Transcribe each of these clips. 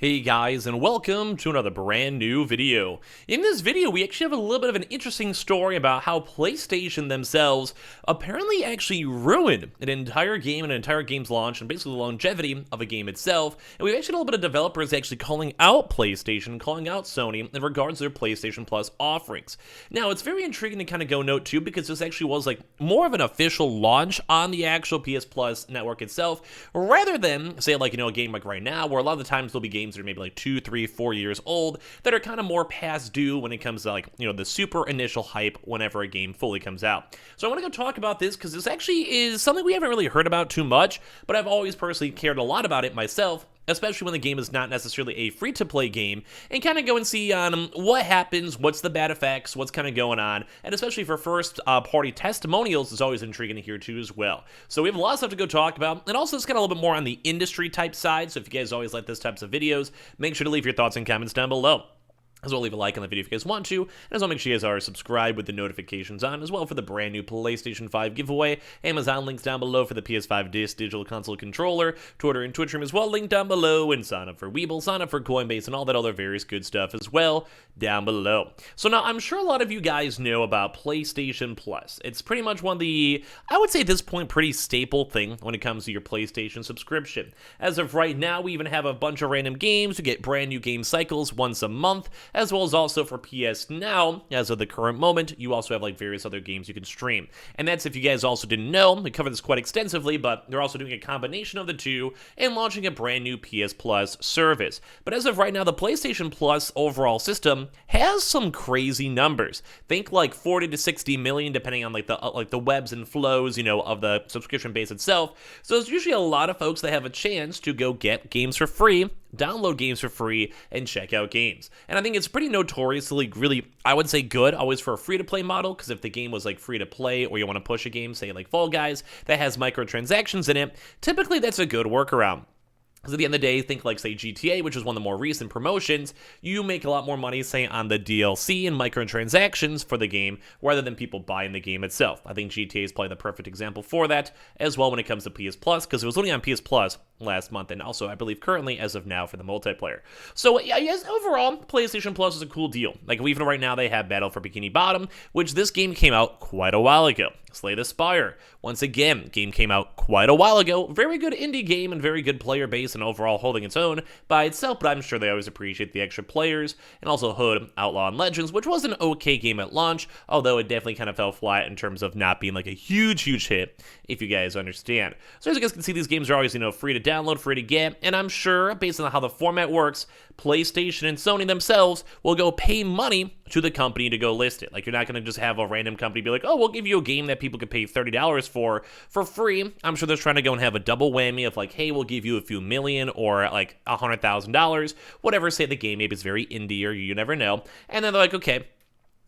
Hey guys, and welcome to another brand new video. In this video, we actually have a little bit of an interesting story about how PlayStation themselves apparently actually ruined an entire game and an entire game's launch and basically the longevity of a game itself. And we've actually had a little bit of developers actually calling out PlayStation, calling out Sony in regards to their PlayStation Plus offerings. Now, it's very intriguing to kind of go note too, because this actually was like more of an official launch on the actual PS Plus network itself, rather than say like, a game like right now, where a lot of the times there'll be games that are maybe like 2, 3, 4 years old that are kind of more past due when it comes to like, the super initial hype whenever a game fully comes out. So I want to go talk about this because this actually is something we haven't really heard about too much, but I've always personally cared a lot about it myself, especially when the game is not necessarily a free-to-play game, and kind of go and see what happens, what's the bad effects, what's kind of going on, and especially for first-party testimonials is always intriguing to hear too as well. So we have a lot of stuff to go talk about, and also it's kind of a little bit more on the industry-type side, so if you guys always like this types of videos, make sure to leave your thoughts and comments down below. As well, leave a like on the video if you guys want to, and as well, make sure you guys are subscribed with the notifications on, as well for the brand new PlayStation 5 giveaway. Amazon links down below for the PS5 Digital Console Controller, Twitter and Twitch room as well, linked down below, and sign up for Weeble, sign up for Coinbase, and all that other various good stuff as well down below. So now, I'm sure a lot of you guys know about PlayStation Plus. It's pretty much one of the, I would say at this point, pretty staple thing when it comes to your PlayStation subscription. As of right now, we even have a bunch of random games. We get brand new game cycles once a month, as well as also for PS Now, as of the current moment, you also have like various other games you can stream. And that's, if you guys also didn't know, we covered this quite extensively, but they're also doing a combination of the two and launching a brand new PS Plus service. But as of right now, the PlayStation Plus overall system has some crazy numbers. Think like 40 to 60 million, depending on like the webs and flows, of the subscription base itself. So there's usually a lot of folks that have a chance to go get games for free, download games for free, and check out games. And I think it's pretty notoriously really, I would say, good always for a free-to-play model, because if the game was like free-to-play, or you want to push a game, say like Fall Guys, that has microtransactions in it, typically that's a good workaround. Because at the end of the day, think like, say, GTA, which is one of the more recent promotions, you make a lot more money, say, on the DLC and microtransactions for the game, rather than people buying the game itself. I think GTA is probably the perfect example for that, as well when it comes to PS Plus, because it was only on PS Plus last month, and also, I believe, currently, as of now, for the multiplayer. So, yes, overall, PlayStation Plus is a cool deal. Like, even right now, they have Battle for Bikini Bottom, which this game came out quite a while ago. Slay the Spire, once again, game came out quite a while ago. Very good indie game and very good player base and overall holding its own by itself, but I'm sure they always appreciate the extra players. And also Hood, Outlaw, and Legends, which was an okay game at launch, although it definitely kind of fell flat in terms of not being like a huge hit, if you guys understand. So as you guys can see, these games are always, free to download, free to get, and I'm sure, based on how the format works, PlayStation and Sony themselves will go pay money to the company to go list it. Like, you're not going to just have a random company be like, oh, we'll give you a game that people could pay $30 for free. I'm sure they're trying to go and have a double whammy of like, hey, we'll give you a few million or like $100,000, whatever, say the game, maybe it's very indie or you never know. And then they're like, okay,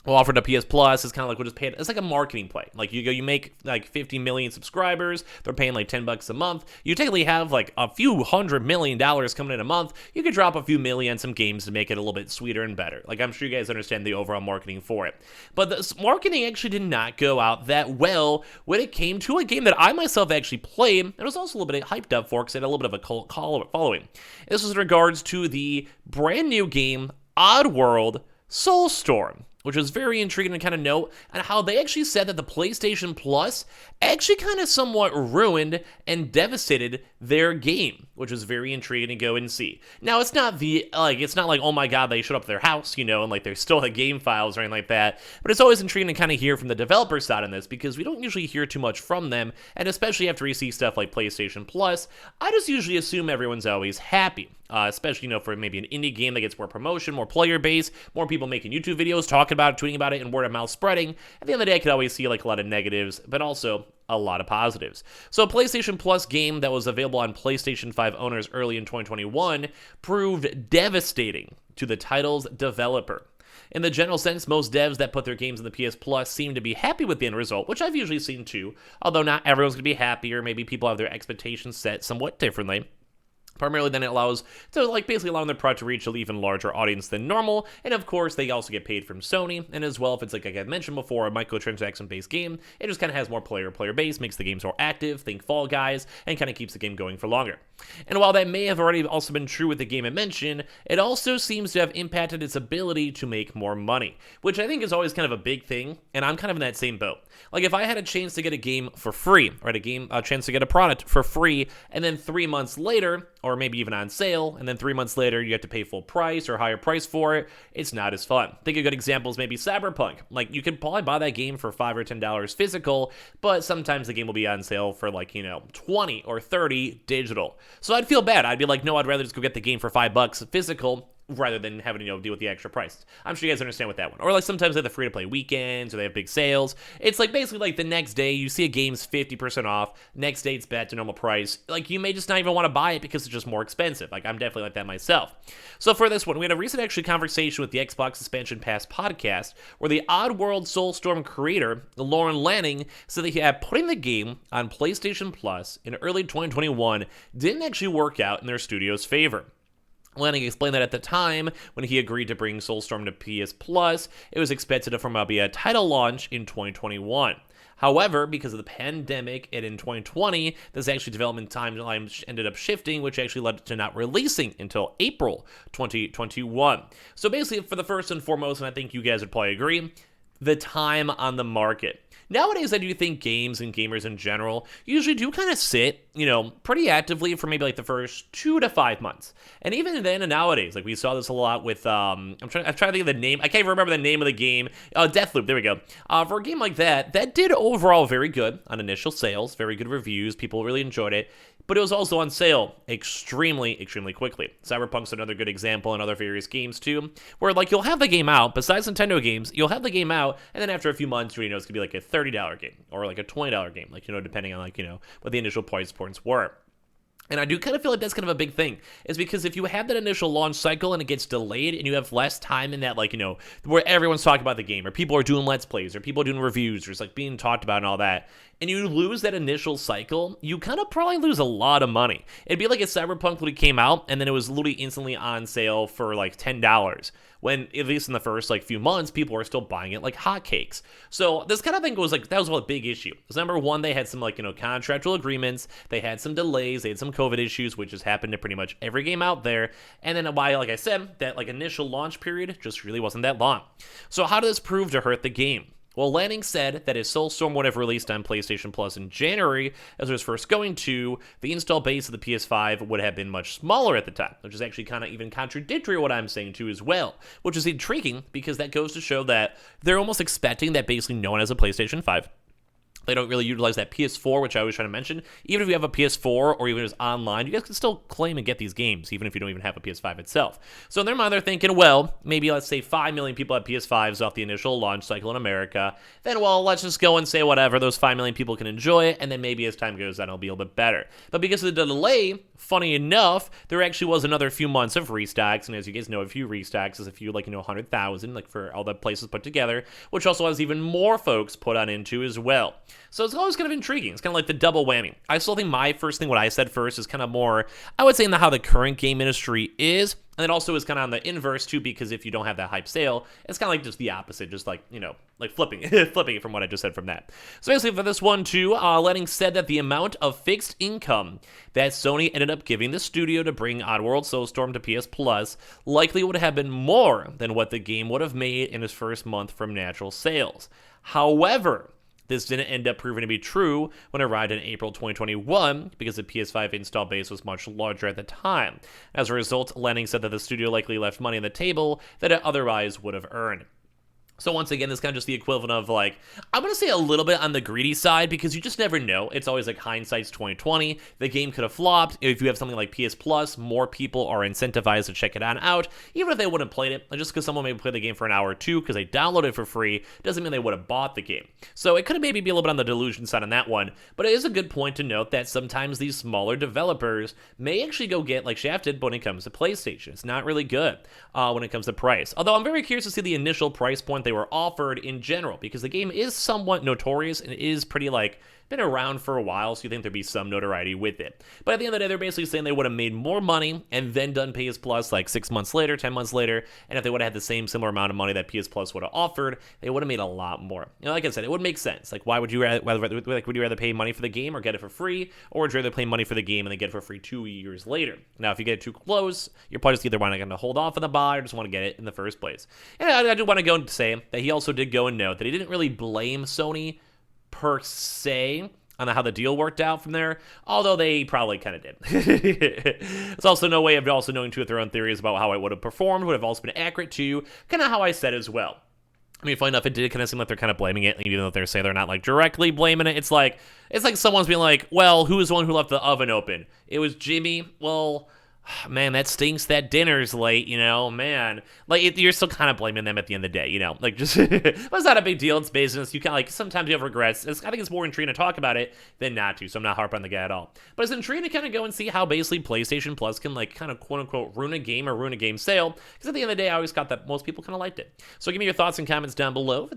we'll offer to PS Plus. It's kind of like we'll just pay it. It's like a marketing play. Like you make like 50 million subscribers. They're paying like $10 a month. You technically have like a few $100 million coming in a month. You could drop a few million on some games to make it a little bit sweeter and better. Like, I'm sure you guys understand the overall marketing for it. But the marketing actually did not go out that well when it came to a game that I myself actually played and was also a little bit hyped up for because it had a little bit of a cult following. This was in regards to the brand new game Oddworld Soulstorm, which was very intriguing to kind of note, and how they actually said that the PlayStation Plus actually kind of somewhat ruined and devastated their game, which was very intriguing to go and see. Now, it's not like, oh my god, they showed up at their house, and like they still had game files or anything like that, but it's always intriguing to kind of hear from the developer side on this, because we don't usually hear too much from them, and especially after we see stuff like PlayStation Plus, I just usually assume everyone's always happy. Especially, for maybe an indie game that gets more promotion, more player base, more people making YouTube videos, talking about it, tweeting about it, and word of mouth spreading. At the end of the day, I could always see like a lot of negatives, but also a lot of positives. So a PlayStation Plus game that was available on PlayStation 5 owners early in 2021 proved devastating to the title's developer. In the general sense, most devs that put their games in the PS Plus seem to be happy with the end result, which I've usually seen too, although not everyone's going to be happy, or maybe people have their expectations set somewhat differently. Primarily, then it allows to basically allowing their product to reach an even larger audience than normal, and of course they also get paid from Sony, and as well, if it's like I mentioned before, a microtransaction based game, it just kind of has more player base, makes the games more active, think Fall Guys, and kind of keeps the game going for longer. And while that may have already also been true with the game I mentioned, it also seems to have impacted its ability to make more money, which I think is always kind of a big thing, and I'm kind of in that same boat. Like if I had a chance to get a game for free, or a chance to get a product for free, and then 3 months later, or maybe even on sale, and then 3 months later you have to pay full price or higher price for it, it's not as fun. I think a good example is maybe Cyberpunk. Like you could probably buy that game for $5 or $10 physical, but sometimes the game will be on sale for like, 20 or 30 digital. So I'd feel bad. I'd be like, no, I'd rather just go get the game for $5 physical rather than having to deal with the extra price. I'm sure you guys understand what that one. Or like sometimes they have the free-to-play weekends or they have big sales. It's like basically like the next day you see a game's 50% off, next day it's back to normal price. Like you may just not even want to buy it because it's just more expensive. Like I'm definitely like that myself. So for this one, we had a recent actually conversation with the Xbox Expansion Pass podcast where the Oddworld Soulstorm creator, Lauren Lanning, said that putting the game on PlayStation Plus in early 2021 didn't actually work out in their studio's favor. Lanning explained that at the time, when he agreed to bring Soulstorm to PS Plus, it was expected to be a title launch in 2021. However, because of the pandemic and in 2020, this actually development timeline ended up shifting, which actually led to not releasing until April 2021. So basically, for the first and foremost, and I think you guys would probably agree, the time on the market. Nowadays, I do think games and gamers in general usually do kind of sit, pretty actively for maybe like the first 2 to 5 months. And even then, nowadays, like we saw this a lot with, I'm trying to think of the name. I can't even remember the name of the game. Deathloop, there we go. For a game like that did overall very good on initial sales, very good reviews. People really enjoyed it. But it was also on sale extremely quickly. Cyberpunk's another good example and other various games too, where like you'll have the game out, besides Nintendo games, you'll have the game out, and then after a few months, it's gonna be like a $30 game, or like a $20 game, like, depending on what the initial price points were. And I do kind of feel like that's kind of a big thing, is because if you have that initial launch cycle and it gets delayed and you have less time in that, where everyone's talking about the game, or people are doing Let's Plays, or people are doing reviews, or it's like being talked about and all that, and you lose that initial cycle, you kind of probably lose a lot of money. It'd be like a Cyberpunk when it came out, and then it was literally instantly on sale for like $10. When, at least in the first few months, people were still buying it like hotcakes. So this kind of thing was that was a big issue. Because number one, they had some contractual agreements, they had some delays, they had some COVID issues, which has happened to pretty much every game out there. And then why, like I said, that initial launch period just really wasn't that long. So how did this prove to hurt the game? Well, Lanning said that if Soulstorm would have released on PlayStation Plus in January, as it was first going to, the install base of the PS5 would have been much smaller at the time, which is actually kind of even contradictory to what I'm saying too as well, which is intriguing because that goes to show that they're almost expecting that basically no one has a PlayStation 5. They don't really utilize that PS4, which I always try to mention. Even if you have a PS4 or even if it's online, you guys can still claim and get these games, even if you don't even have a PS5 itself. So in their mind, they're thinking, well, maybe let's say 5 million people have PS5s off the initial launch cycle in America. Then, well, let's just go and say whatever. Those 5 million people can enjoy it, and then maybe as time goes on, it'll be a little bit better. But because of the delay, funny enough, there actually was another few months of restocks, and as you guys know, a few restocks is a few, 100,000, for all the places put together, which also has even more folks put on into as well. So it's always kind of intriguing. It's kind of like the double whammy. I still think my first thing, what I said first, is kind of more, I would say, in how the current game industry is. And it also is kind of on the inverse, too, because if you don't have that hype sale, it's kind of like just the opposite, just flipping it from what I just said from that. So basically for this one, too, Lanning said that the amount of fixed income that Sony ended up giving the studio to bring Oddworld Soulstorm to PS Plus likely would have been more than what the game would have made in its first month from natural sales. However, this didn't end up proving to be true when it arrived in April 2021 because the PS5 install base was much larger at the time. As a result, Lanning said that the studio likely left money on the table that it otherwise would have earned. So once again, this is kind of just the equivalent of I'm going to say a little bit on the greedy side because you just never know. It's always hindsight's 2020. The game could have flopped. If you have something like PS Plus, more people are incentivized to check it out, even if they wouldn't have played it. Just because someone maybe played the game for an hour or two because they downloaded it for free doesn't mean they would have bought the game. So it could have maybe be a little bit on the delusion side on that one, but it is a good point to note that sometimes these smaller developers may actually go get Shafted when it comes to PlayStation. It's not really good when it comes to price. Although I'm very curious to see the initial price point they were offered in general because the game is somewhat notorious and it is pretty been around for a while, so you think there'd be some notoriety with it. But at the end of the day, they're basically saying they would have made more money and then done PS Plus like 6 months later, 10 months later, and if they would have had the same similar amount of money that PS Plus would have offered, they would have made a lot more. Like I said, it would make sense. Like, why would you rather pay money for the game or get it for free, or would you rather pay money for the game and then get it for free 2 years later? Now, if you get it too close, you're probably just either going to hold off on the buy or just want to get it in the first place. And I do want to go and say that he also did go and note that he didn't really blame Sony per se on how the deal worked out from there, although they probably kind of did. There's also no way of also knowing two of their own theories about how it would have performed, would have also been accurate to kind of how I said as well. I mean, funny enough, it did kind of seem like they're kind of blaming it, even though they're saying they're not like directly blaming it. It's like someone's being like, well, who was the one who left the oven open? It was Jimmy. Well, man, that stinks that dinner's late, man. Like, you're still kind of blaming them at the end of the day, like, just, but it's not a big deal. It's business. You kind of, like, sometimes you have regrets. I think it's more intriguing to talk about it than not to, so I'm not harping on the guy at all. But it's intriguing to kind of go and see how basically PlayStation Plus can, like, kind of quote-unquote ruin a game or ruin a game sale, because at the end of the day, I always got that most people kind of liked it. So give me your thoughts and comments down below.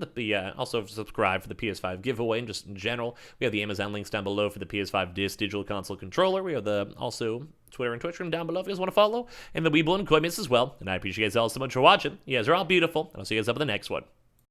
Also subscribe for the PS5 giveaway, and just in general, we have the Amazon links down below for the PS5 Digital Console Controller. We have the, also, Twitter and Twitch room down below if you guys want to follow, and the Weeble and Koi Miss as well. And I appreciate you guys all so much for watching. You guys are all beautiful, and I'll see you guys up in the next one.